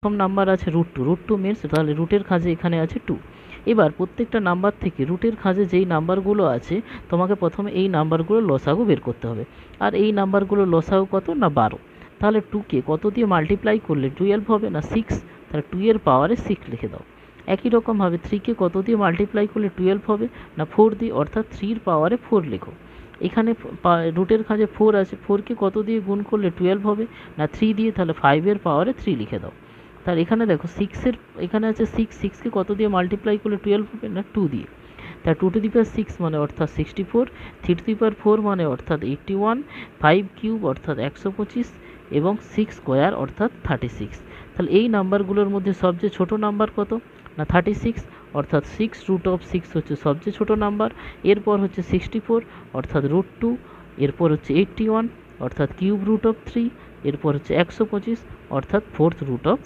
প্রথম নাম্বার আছে √2 মিনস তাহলে রুটের খাঁজে এখানে আছে 2। এবার প্রত্যেকটা নাম্বার থেকে রুটের খাঁজে যেই নাম্বারগুলো আছে তোমাকে প্রথমে এই নাম্বারগুলো লসাগু বের করতে হবে। আর এই নাম্বারগুলো লসাগু কত না 12। তাহলে 2কে কত দিয়ে মাল্টিপ্লাই করলে 12 হবে না 6, তাহলে 2 এর পাওয়ারে 6 লিখে দাও। একই রকমভাবে 3কে কত দিয়ে মাল্টিপ্লাই করলে 12 হবে না 4 দিয়ে, অর্থাৎ 3 এর পাওয়ারে 4 লেখো। এখানে রুটের খাঁজে 4 আছে, 4কে কত দিয়ে গুণ করলে 12 হবে না 3 দিয়ে, তাহলে 5 এর পাওয়ারে 3 লিখে দাও। তাহলে এখানে দেখো 6 এখানে আছে 6কে কত দিয়ে মাল্টিপ্লাই করলে 12 হবে না 2 দিয়ে। তা 2 টু দি পাওয়ার 6 মানে অর্থাৎ 64, 3 টু দি পাওয়ার 4 মানে অর্থাৎ 81, 5 কিউব অর্থাৎ 125 এবং 6 স্কোয়ার অর্থাৎ 36। তাহলে এই নাম্বারগুলোর মধ্যে সবচেয়ে ছোট নাম্বার কত না 36, অর্থাৎ 6√6 হচ্ছে সবচেয়ে ছোট নাম্বার। এরপর হচ্ছে 64 অর্থাৎ √2, এরপর হচ্ছে 81 অর্থাৎ কিউব √3, এরপর হচ্ছে 125 অর্থাৎ 4th √5।